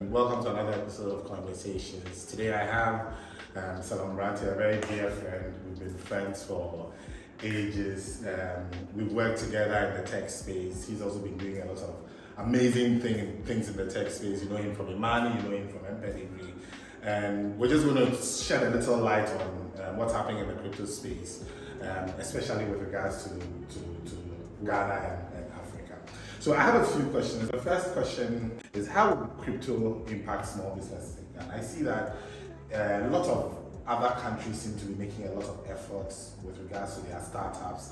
Welcome to another episode of Conversations. Today I have Salam Ranti, a very dear friend. We've been friends for ages. We've worked together in the tech space. He's also been doing a lot of amazing things in the tech space. You know him from Imani, you know him from Mpedigree. And we're just going to shed a little light on what's happening in the crypto space, especially with regards to Ghana and Africa. So I have a few questions. The first question is, how will crypto impact small businesses in Ghana? I see that a lot of other countries seem to be making a lot of efforts with regards to their startups,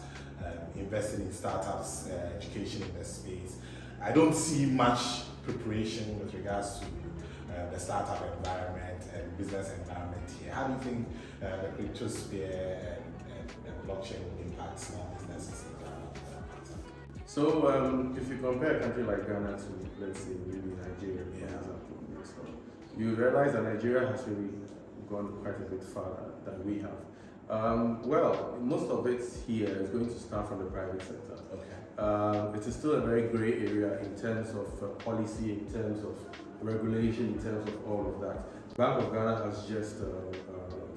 investing in startups, education in the space. I don't see much preparation with regards to the startup environment and business environment here. How do you think the crypto sphere and blockchain will impact small businesses in Ghana? So if you compare a country like Ghana to, let's say, maybe Nigeria, you realize that Nigeria has really gone quite a bit farther than we have. Well, most of it here is going to start from the private sector. Okay. It is still a very gray area in terms of policy, in terms of regulation, in terms of all of that. Bank of Ghana has just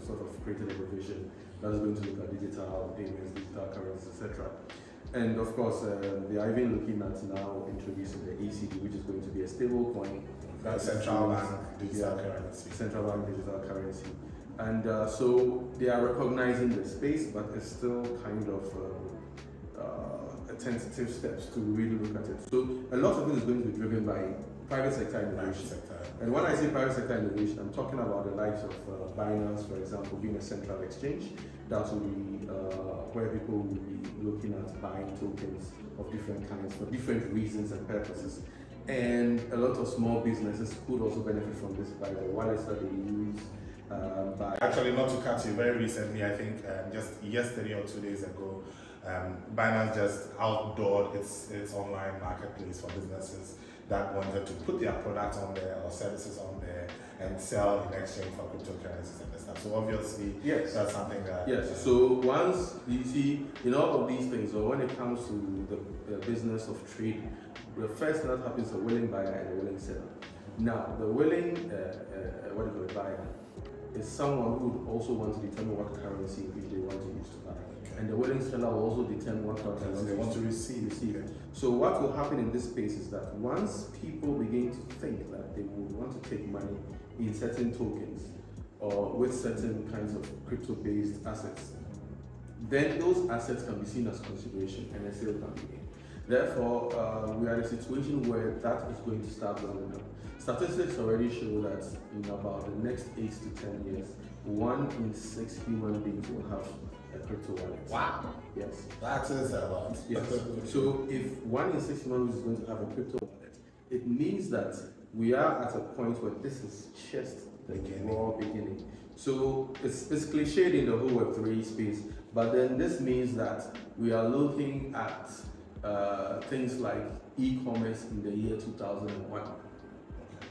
sort of created a division that is going to look at digital payments, digital currencies, etc. And of course, they are even looking at now introducing the ECD, which is going to be a stable coin. Central bank digital currency. Central bank digital currency. And so they are recognizing the space, but it's still kind of tentative steps to really look at it. So a lot of it is going to be driven by private sector innovation. And when I say private sector innovation, I'm talking about the likes of Binance, for example, being a central exchange. That will be where people will be looking at buying tokens of different kinds for different reasons and purposes. And a lot of small businesses could also benefit from this by the wallets that they use. Actually, not to cut you, very recently, I think just yesterday or 2 days ago, Binance just outdoored its online marketplace for businesses that wanted to put their products on there or services on there and sell in exchange for cryptocurrencies and stuff. So obviously, yes, that's something that... Yes, so once you see, in all of these things, or when it comes to the business of trade, the first thing that happens is a willing buyer and a willing seller. Now, the willing, buyer is someone who would also want to determine what currency which they want to use to buy. Okay. And the willing seller will also determine what currency they want to receive. Okay. So what will happen in this space is that once people begin to think that they will want to take money in certain tokens or with certain kinds of crypto-based assets, then those assets can be seen as consideration and a sale can be made. Therefore, we are in a situation where that is going to start building up. Statistics already show that in about the next 8 to 10 years, 1 in 6 human beings will have a crypto wallet. Wow. Yes. That is a lot. Yes. So if 1 in 6 human beings is going to have a crypto wallet, it means that we are at a point where this is just the raw beginning. So it's cliched in the whole Web3 space, but then this means that we are looking at things like e-commerce in the year 2001,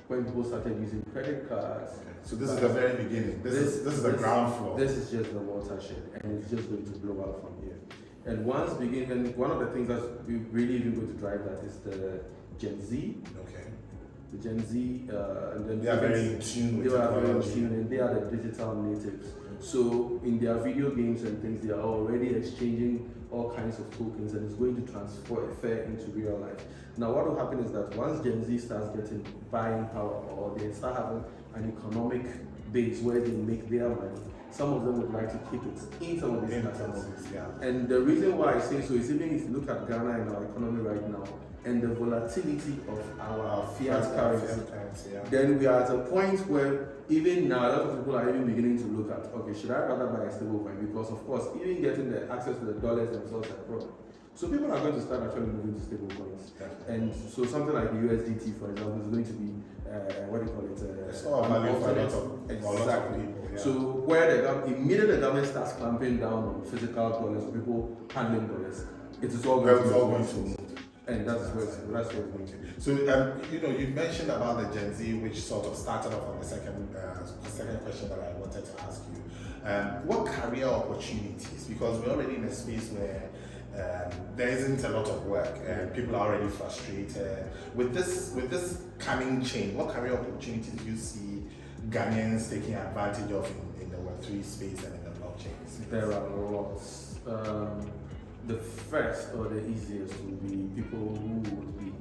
when people started using credit cards. Okay. So this is the very beginning. This is the ground floor. This is just the watershed, and it's just going to blow out from here. And and one of the things that's really even going to drive that is the Gen Z. Okay. The Gen Z, and then they are very in tune with technology. And they are the digital natives. So in their video games and things, they are already exchanging all kinds of tokens, and it's going to transfer into real life. Now, what will happen is that once Gen Z starts getting buying power, or they start having an economic base where they make their money, some of them would like to keep it in some of these assets. Yeah. And the reason why I say so is, even if you look at Ghana and our economy right now, and the volatility of our fiat currency, then we are at a point where even now a lot of people are even beginning to look at, okay, should I rather buy a stable coin? Because of course, even getting the access to the dollars themselves is a problem. So people are going to start actually moving to stable coins. And so something like the USDT, for example, is going to be, it's all value for a lot of people. Yeah. So where immediately the government starts clamping down on physical dollars, or people handling dollars, it is all going to move. And that's where it's going to be. So, you mentioned about the Gen Z, which sort of started off on the second question that I wanted to ask you. What career opportunities? Because we're already in a space where there isn't a lot of work, and people are already frustrated. With this coming change, what career opportunities do you see Ghanaians taking advantage of in the Web3 space and in the blockchain space? There are lots. The first or the easiest would be people who would be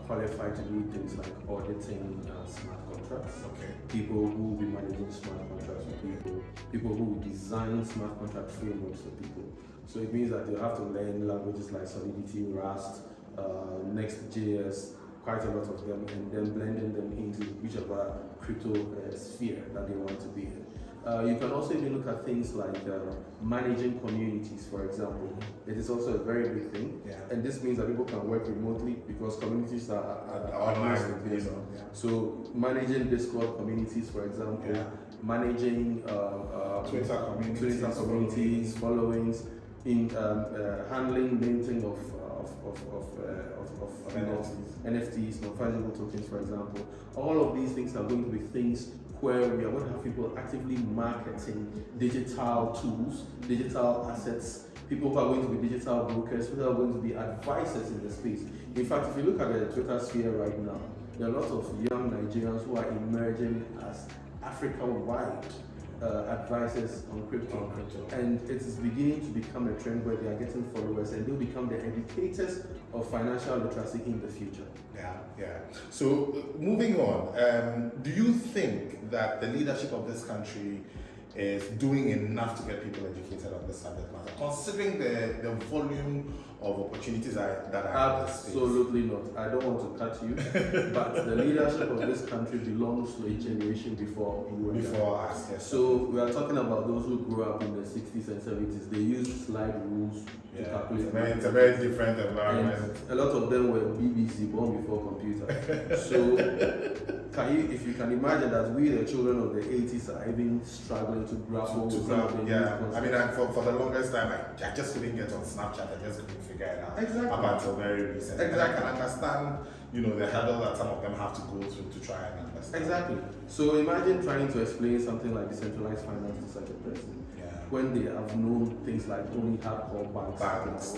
qualified to do things like auditing smart contracts. Okay. People who will be managing smart contracts for people who will design smart contract frameworks for people. So it means that you have to learn languages like Solidity, Rust, Next.js, quite a lot of them, and then blending them into whichever crypto sphere that they want to be in. You can also even look at things like managing communities, for example. It is also a very big thing, and this means that people can work remotely because communities are online. So managing Discord communities, for example, managing Twitter communities, followings, in handling minting of NFTs, non-fungible tokens, for example. All of these things are going to be things where we are going to have people actively marketing digital tools, digital assets, people who are going to be digital brokers, people who are going to be advisors in the space. In fact, if you look at the Twitter sphere right now, there are lots of young Nigerians who are emerging as Africa-wide advisors on crypto. And it is beginning to become a trend where they are getting followers and they'll become the educators of financial literacy in the future. So moving on, do you think that the leadership of this country is doing enough to get people educated on this subject matter, considering the volume of opportunities that are in this space? Absolutely not. I don't want to cut you, but the leadership of this country belongs to a generation before you and before us. Yes. So we are talking about those who grew up in the 60s and 70s. They used slide rules to calculate. It's a very different environment. And a lot of them were BBC, born before computer. So if you can imagine that we, the children of the 80s, are even struggling to grapple with some of the I mean, for the longest time, I just couldn't get on Snapchat. I just couldn't figure it out. Exactly. Up until very recently. And I can understand, the hurdle that some of them have to go through to try and understand. Exactly. So imagine trying to explain something like decentralized finance to such a person when they have known things like only hardcore banks.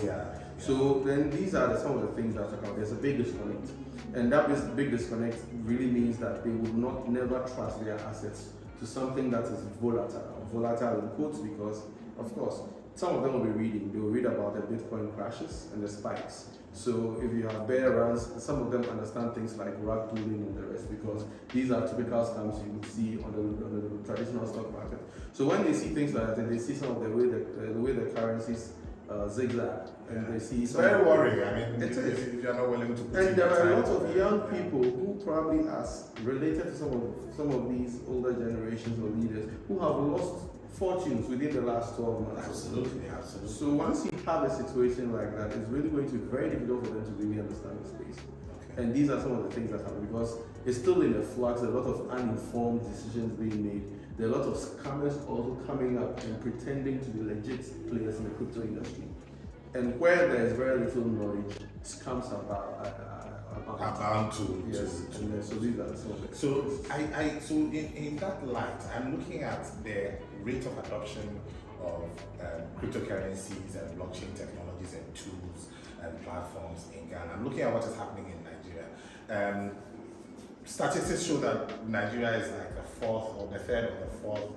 So then these are some of the things that account. There's a big disconnect. And that big disconnect really means that they would never trust their assets to something that is volatile in quotes, because of course some of them will be reading. They will read about the Bitcoin crashes and the spikes. So if you have bear runs, some of them understand things like rug pulling and the rest, because these are typical scams you would see on the traditional stock market. So when they see things like that, and they see some of the way the currencies zigzag, and they see it's very worrying. I mean, if you're not willing to. And there are a lot of young people who probably are related to some of these older generations or leaders who have lost fortunes within the last 12 months. Absolutely. So once you have a situation like that, it's really going to be very difficult for them to really understand the space. Okay. And these are some of the things that happen because it's still in a flux. There are a lot of uninformed decisions being made. There are a lot of scammers also coming up and pretending to be legit players in the crypto industry. And where there is very little knowledge, scams are bound to. So these are some of the So in that light, I'm looking at the rate of adoption of cryptocurrencies and blockchain technologies and tools and platforms in Ghana. I'm looking at what is happening in Nigeria. Statistics show that Nigeria is like the third or the fourth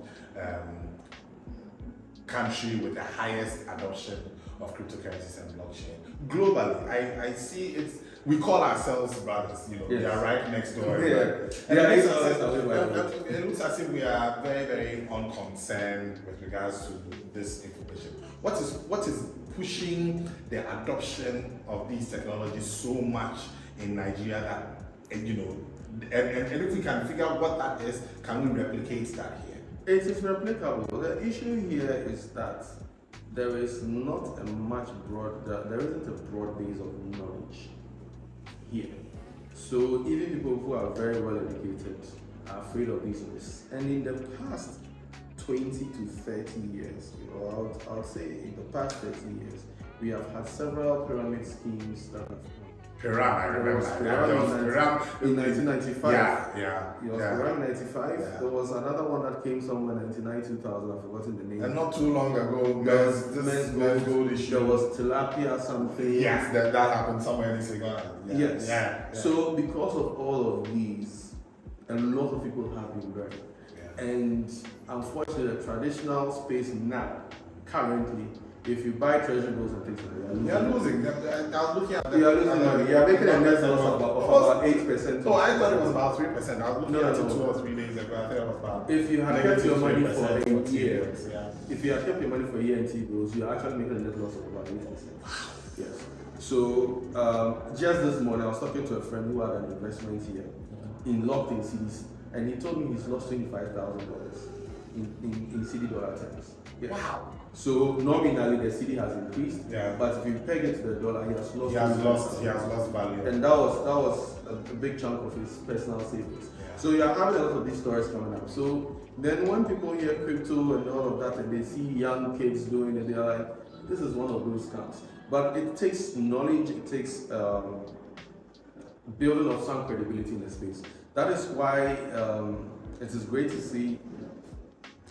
country with the highest adoption of cryptocurrencies and blockchain. Globally, I see it's, we call ourselves brothers, we are right next door. And it looks as if we are very, very unconcerned with regards to this information. What is pushing the adoption of these technologies so much in Nigeria that, and if we can figure out what that is, can we replicate that here? It is replicable. The issue here is that there is not there isn't a broad base of knowledge here. So even people who are very well educated are afraid of these risks. And in the past 20 to 30 years, I'll say in the past 30 years, we have had several pyramid schemes that have Piram, I remember. There was Piram in 1995. Yeah. It was Piram 95. Yeah. There was another one that came somewhere 99, 2000. I've forgotten the name. And not too long ago, men's gold issue. There was tilapia something. Yes, that happened somewhere in Senegal. Yes. Yeah. So because of all of these, a lot of people have been burned. Yeah. And unfortunately, the traditional space now, currently, if you buy treasury bills and things like that, You're losing. I was looking at you are losing money. You are making a net loss of about 8%. Oh, I thought it was about 3%. I was looking at it No. 2 or 3 days ago. I thought it was about. If you had kept your money for a 2 year, years, yeah. if you had kept your money for a year in T-bills, you're actually making a net loss of about 8%. Yes. So just this morning, I was talking to a friend who had an investment here in locked in CDs, and he told me he's lost $25,000 in CD dollar terms. Yes. Wow. So nominally the CD has increased, Yeah. but if you peg it to the dollar, he has lost. He has lost value. And that was a big chunk of his personal savings. Yeah. So you're having a lot of these stories coming up. So then when people hear crypto and all of that, and they see young kids doing it, they're like, this is one of those scams. But it takes knowledge, it takes building of some credibility in the space. That is why it is great to see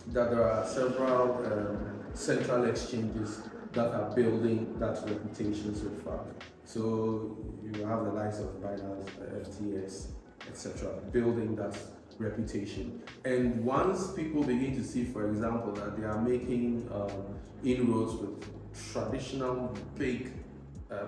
that there are several central exchanges that are building that reputation so far. So you have the likes of Binance, FTX, etc., building that reputation. And once people begin to see, for example, that they are making inroads with traditional big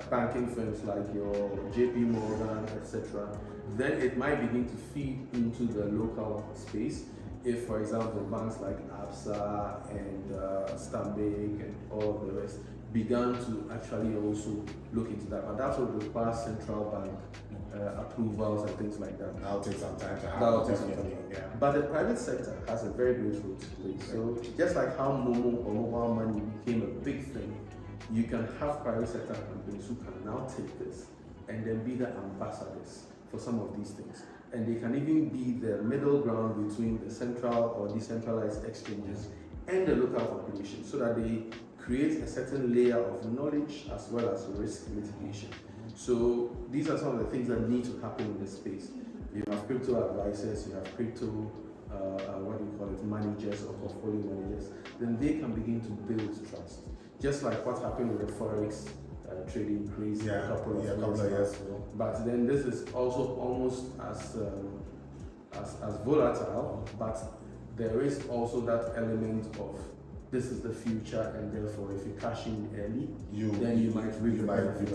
banking firms like your JP Morgan, etc., then it might begin to feed into the local space. If, for example, banks like Absa and Stanbic and all of the rest began to actually also look into that, but that would require central bank approvals and things like that. That'll take some time to happen. That'll take some time. Yeah. But the private sector has a very great role to play. So just like how Momo or mobile money became a big thing, you can have private sector companies who can now take this and then be the ambassadors for some of these things. And they can even be the middle ground between the central or decentralized exchanges and the local population, so that they create a certain layer of knowledge as well as risk mitigation. So these are some of the things that need to happen in this space. You have crypto advisors, you have crypto, managers or portfolio managers. Then they can begin to build trust. Just like what happened with the Forex trading craze a couple of years ago. But then this is also almost as volatile, but there is also that element of this is the future, and therefore if you cash in early, then you might reap the benefits.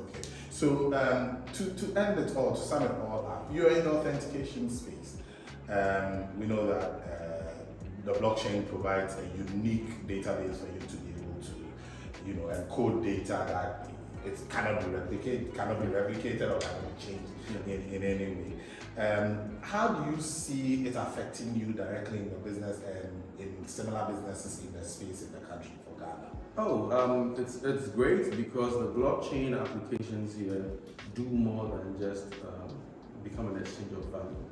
Okay. So to end it all, to sum it all up, you're in the authentication space. We know that the blockchain provides a unique database for you to be able to, encode data that it cannot be replicated or cannot be changed in any way. How do you see it affecting you directly in your business and in similar businesses in the space in the country for Ghana? It's great because the blockchain applications here do more than just become an exchange of value.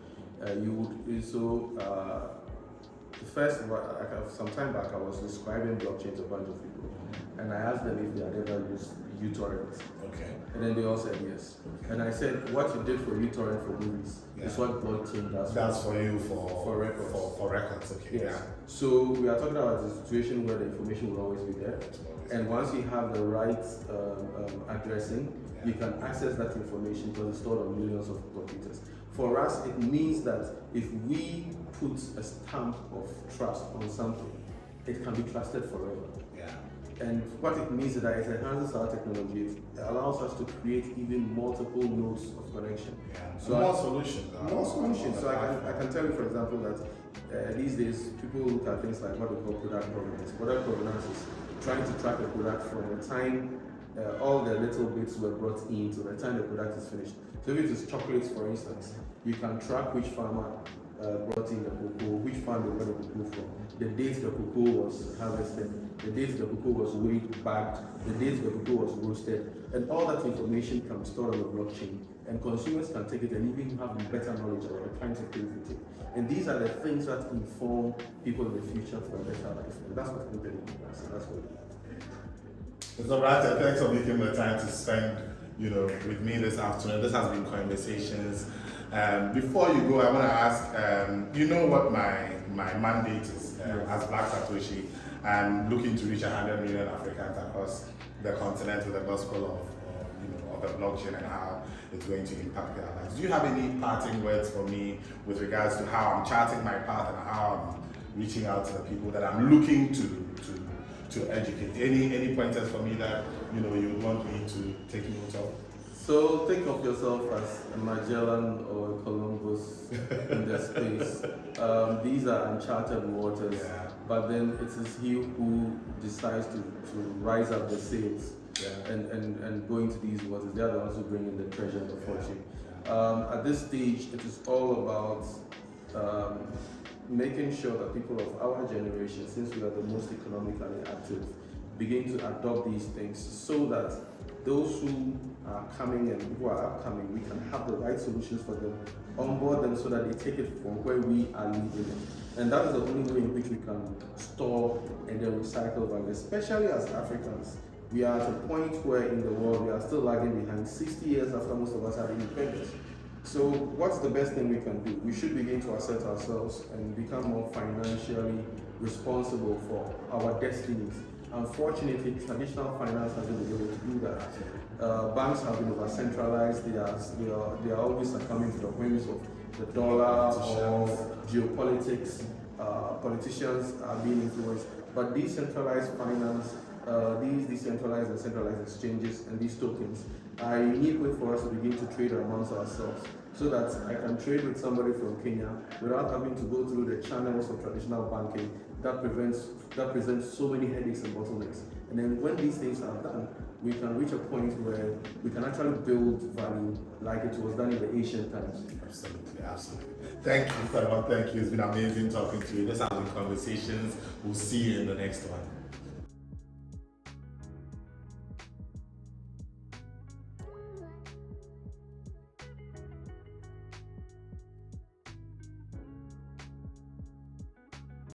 Some time back, I was describing blockchain to a bunch of people, and I asked them if they had ever used uTorrent. Okay. And then they all said yes. Okay. And I said, what you did for uTorrent for movies is what blockchain does. That's for you for records. For records, okay. Yes. Yeah. So we are talking about a situation where the information will always be there. And once you have the right addressing, you can access that information because it's stored on millions of computers. For us, it means that if we put a stamp of trust on something, it can be trusted forever. Yeah. And what it means is that it enhances our technology. It allows us to create even multiple nodes of connection. Yeah. So more solutions. So I can tell you, for example, that these days people look at things like what we call product provenance. Product provenance is trying to track a product from the time all the little bits were brought in to the time the product is finished. So if it is chocolates, for instance, you can track which farmer brought in the cocoa, which farm they got the cocoa from, the date the cocoa was harvested, the date the cocoa was weighed, bagged, the date the cocoa was roasted, and all that information can be stored on the blockchain, and consumers can take it and even have better knowledge about the kinds of things they take. And these are the things that inform people in the future for a better life, and that's what Internet does. That's what. Mr. Branta, thanks for making the time to spend with me this afternoon. This has been Conversations. Before you go, I want to ask, you know what my mandate is as Black Satoshi. I'm looking to reach 100 million Africans across the continent with the gospel of the blockchain and how it's going to impact their lives. Do you have any parting words for me with regards to how I'm charting my path and how I'm reaching out to the people that I'm looking to educate? Any pointers for me that you would want me to take note of? So think of yourself as a Magellan or a Columbus in the space. These are uncharted waters, but then it is he who decides to rise up the sails and go into these waters. They are the ones who bring in the treasure and the fortune. At this stage, it is all about making sure that people of our generation, since we are the most economically active, begin to adopt these things so that those who are coming and who are upcoming, we can have the right solutions for them, onboard them so that they take it from where we are leaving it. And that is the only way in which we can store and then recycle value, especially as Africans. We are at a point where in the world we are still lagging behind 60 years after most of us have independence. So what's the best thing we can do? We should begin to assert ourselves and become more financially responsible for our destinies. Unfortunately, traditional finance hasn't been able to do that. Banks have been over-centralized. They are always succumbing to the whims of the dollar or geopolitics. Politicians are being influenced. But decentralized finance, these decentralized and centralized exchanges and these tokens are a unique way for us to begin to trade amongst ourselves, so that I can trade with somebody from Kenya without having to go through the channels of traditional banking that presents so many headaches and bottlenecks. And then when these things are done, we can reach a point where we can actually build value like it was done in the ancient times. Absolutely. Thank you, Salman. Thank you. It's been amazing talking to you. This has been Conversations. We'll see you in the next one.